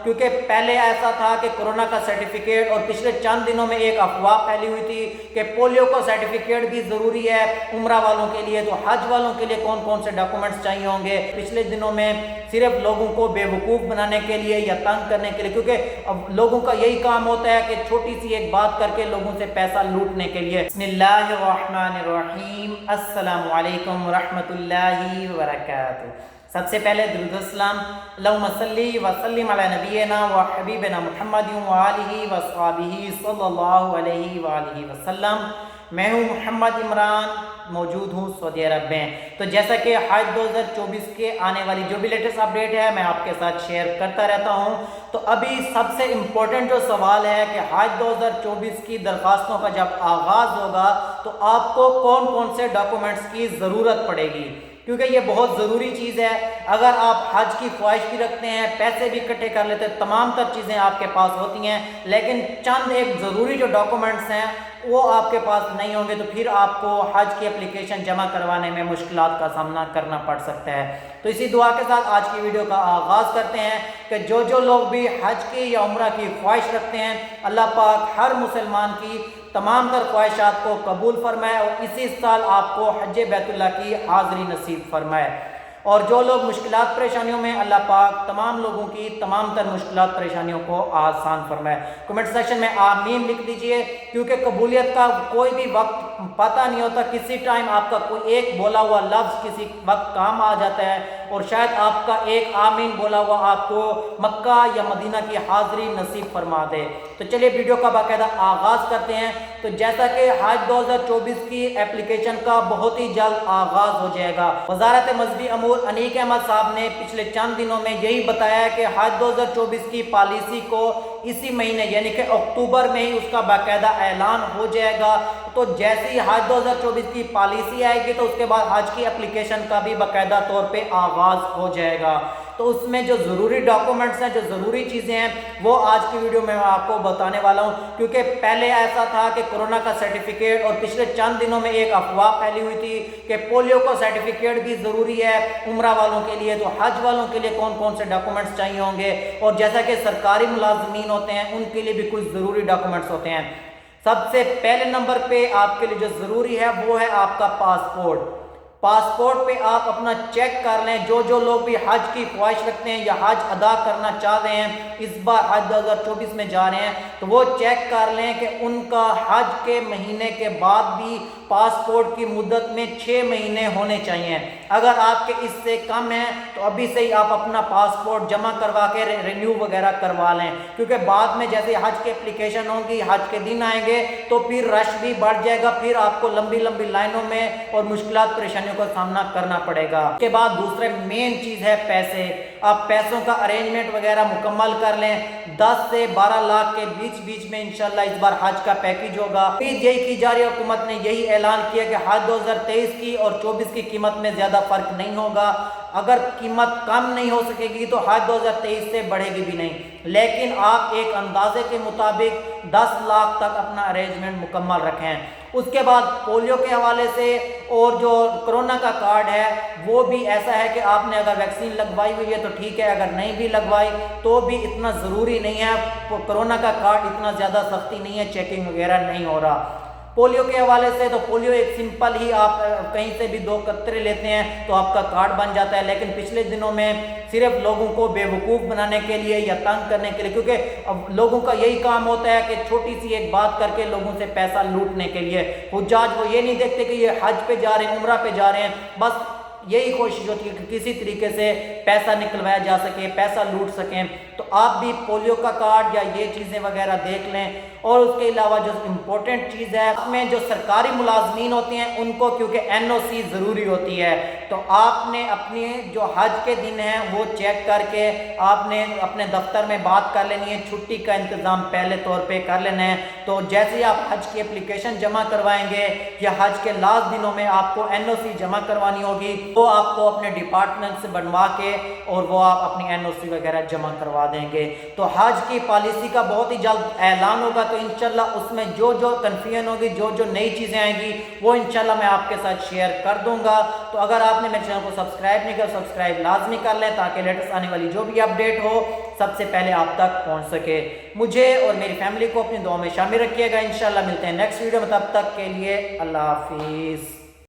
کیونکہ پہلے ایسا تھا کہ کورونا کا سرٹیفکیٹ، اور پچھلے چند دنوں میں ایک افواہ پھیلی ہوئی تھی کہ پولیو کا سرٹیفکیٹ بھی ضروری ہے عمرہ والوں کے لیے، تو حج والوں کے لیے کون کون سے ڈاکومنٹس چاہیے ہوں گے۔ پچھلے دنوں میں صرف لوگوں کو بے وقوف بنانے کے لیے یا تنگ کرنے کے لیے، کیونکہ اب لوگوں کا یہی کام ہوتا ہے کہ چھوٹی سی ایک بات کر کے لوگوں سے پیسہ لوٹنے کے لیے۔ بسم اللہ الرحمن الرحیم، السلام علیکم ورحمۃ اللہ وبرکاتہ۔ سب سے پہلے درود السلام، اللہم صلی وسلم علی نبینا و حبیبنا محمد و آلہ و صحابہ صلی اللہ علیہ وآلہ وسلم۔ میں ہوں محمد عمران، موجود ہوں سعودی عرب میں۔ تو جیسا کہ حج 2024 کے آنے والی جو بھی لیٹسٹ اپڈیٹ ہے میں آپ کے ساتھ شیئر کرتا رہتا ہوں۔ تو ابھی سب سے امپورٹنٹ جو سوال ہے کہ حج 2024 کی درخواستوں کا جب آغاز ہوگا تو آپ کو کون کون سے ڈاکومنٹس کی ضرورت پڑے گی، کیونکہ یہ بہت ضروری چیز ہے۔ اگر آپ حج کی خواہش بھی رکھتے ہیں، پیسے بھی اکٹھے کر لیتے ہیں، تمام تر چیزیں آپ کے پاس ہوتی ہیں، لیکن چند ایک ضروری جو ڈاکومنٹس ہیں وہ آپ کے پاس نہیں ہوں گے تو پھر آپ کو حج کی اپلیکیشن جمع کروانے میں مشکلات کا سامنا کرنا پڑ سکتا ہے۔ تو اسی دعا کے ساتھ آج کی ویڈیو کا آغاز کرتے ہیں کہ جو لوگ بھی حج کی یا عمرہ کی خواہش رکھتے ہیں، اللہ پاک ہر مسلمان کی تمام تر خواہشات کو قبول فرمائے اور اسی سال آپ کو حج بیت اللہ کی حاضری نصیب فرمائے۔ اور جو لوگ مشکلات پریشانیوں میں، اللہ پاک تمام لوگوں کی تمام تر مشکلات پریشانیوں کو آسان فرمائے۔ کمنٹ سیکشن میں آمین لکھ دیجئے، کیونکہ قبولیت کا کوئی بھی وقت پتہ نہیں ہوتا، کسی ٹائم آپ کا کوئی ایک بولا ہوا لفظ کسی وقت کام آ جاتا ہے اور شاید آپ کا ایک آمین بولا ہوا آپ کو مکہ یا مدینہ کی حاضری نصیب فرما دے۔ تو چلیے ویڈیو کا باقاعدہ آغاز کرتے ہیں۔ تو جیسا کہ حج 2024 کی اپلیکیشن کا بہت ہی جلد آغاز ہو جائے گا، وزارت مذہبی امور انیق احمد صاحب نے پچھلے چند دنوں میں یہی بتایا ہے کہ حج 2024 کی پالیسی کو اسی مہینے یعنی کہ اکتوبر میں ہی اس کا باقاعدہ اعلان ہو جائے گا۔ تو جیسے ہی حج 2024 کی پالیسی آئے گی تو اس کے بعد حج کی اپلیکیشن کا بھی باقاعدہ طور پہ آغاز ہو جائے گا۔ تو اس میں جو ضروری ڈاکومنٹس ہیں، جو ضروری چیزیں ہیں، وہ آج کی ویڈیو میں آپ کو بتانے والا ہوں، کیونکہ پہلے ایسا تھا کہ کورونا کا سرٹیفکیٹ، اور پچھلے چند دنوں میں ایک افواہ پھیلی ہوئی تھی کہ پولیو کا سرٹیفکیٹ بھی ضروری ہے عمرہ والوں کے لیے، تو حج والوں کے لیے کون کون سے ڈاکومنٹس چاہیے ہوں گے، اور جیسا کہ سرکاری ملازمین ہوتے ہیں ان کے لیے بھی کچھ ضروری ڈاکومنٹس ہوتے ہیں۔ سب سے پہلے نمبر پہ آپ کے لیے جو ضروری ہے وہ ہے آپ کا پاسپورٹ۔ پاسپورٹ پہ آپ اپنا چیک کر لیں، جو لوگ بھی حج کی خواہش رکھتے ہیں یا حج ادا کرنا چاہ رہے ہیں، اس بار حج 2024 میں جا رہے ہیں، تو وہ چیک کر لیں کہ ان کا حج کے مہینے کے بعد بھی پاسپورٹ کی مدت میں 6 مہینے ہونے چاہیے۔ اگر آپ کے اس سے کم ہیں تو ابھی سے ہی آپ اپنا پاسپورٹ جمع کروا کے رینیو وغیرہ کروا لیں، کیونکہ بعد میں جیسے حج کی اپلیکیشن ہوگی، حج کے دن آئیں گے تو پھر رش بھی بڑھ جائے گا، پھر آپ کو لمبی لمبی لائنوں میں اور مشکلات پریشانیوں کا سامنا کرنا پڑے گا۔ اس کے بعد دوسرے مین چیز ہے پیسے۔ آپ پیسوں کا ارینجمنٹ وغیرہ مکمل کر لیں، 10 سے 12 لاکھ کے بیچ میں انشاءاللہ اس بار حج کا پیکیج ہوگا۔ یہی کی جا رہی ہے، حکومت نے یہی اعلان کیا کہ حج 2023 کی اور 24 کی قیمت میں زیادہ فرق نہیں ہوگا۔ اگر قیمت کم نہیں ہو سکے گی تو حج 2023 سے بڑھے گی بھی نہیں، لیکن آپ ایک اندازے کے مطابق 10 لاکھ تک اپنا ارینجمنٹ مکمل رکھیں۔ اس کے بعد پولیو کے حوالے سے اور جو کرونا کا کارڈ ہے وہ بھی ایسا ہے کہ آپ نے اگر ویکسین لگوائی ہوئی ہے تو ٹھیک ہے، اگر نہیں بھی لگوائی تو بھی اتنا ضروری نہیں ہے۔ کرونا کا کارڈ اتنا زیادہ سختی نہیں ہے، چیکنگ وغیرہ نہیں ہو رہا۔ پولیو کے حوالے سے تو پولیو ایک سمپل ہی آپ کہیں سے بھی 2 قطرے لیتے ہیں تو آپ کا کارڈ بن جاتا ہے، لیکن پچھلے دنوں میں صرف لوگوں کو بے وقوف بنانے کے لیے یا تنگ کرنے کے لیے، کیونکہ اب لوگوں کا یہی کام ہوتا ہے کہ چھوٹی سی ایک بات کر کے لوگوں سے پیسہ لوٹنے کے لیے، حجاج وہ یہ نہیں دیکھتے کہ یہ حج پہ جا رہے ہیں، عمرہ پہ جا رہے ہیں، بس یہی کوشش ہوتی ہے کہ کسی طریقے سے پیسہ نکلوایا جا سکے، پیسہ لوٹ سکیں۔ تو آپ بھی پولیو کا کارڈ یا یہ چیزیں وغیرہ دیکھ لیں۔ اور اس کے علاوہ جو امپورٹنٹ چیز ہے اس میں جو سرکاری ملازمین ہوتے ہیں ان کو کیونکہ NOC ضروری ہوتی ہے، تو آپ نے اپنے جو حج کے دن ہیں وہ چیک کر کے آپ نے اپنے دفتر میں بات کر لینی ہے، چھٹی کا انتظام پہلے طور پہ کر لینا ہے۔ تو جیسے ہی آپ حج کی اپلیکیشن جمع کروائیں گے یا حج کے لاسٹ دنوں میں آپ کو NOC جمع کروانی ہوگی وہ آپ کو اپنے ڈپارٹمنٹ سے بنوا کے اور وہ آپ اپنی NOC وغیرہ جمع کروا دیں گے۔ تو حج کی پالیسی کا بہت ہی جلد اعلان ہوگا، تو انشاءاللہ اس میں جو کنفیوژن ہوگی، جو نئی چیزیں آئیں گی، وہ انشاءاللہ میں آپ کے ساتھ شیئر کر دوں گا۔ تو اگر آپ نے میرے چینل کو سبسکرائب نہیں کیا، سبسکرائب لازمی کر لیں تاکہ لیٹسٹ آنے والی جو بھی اپڈیٹ ہو سب سے پہلے آپ تک پہنچ سکے۔ مجھے اور میری فیملی کو اپنی دعا میں شامل رکھیے گا۔ انشاءاللہ ملتے ہیں نیکسٹ ویڈیو میں، تب تک کے لیے اللہ حافظ۔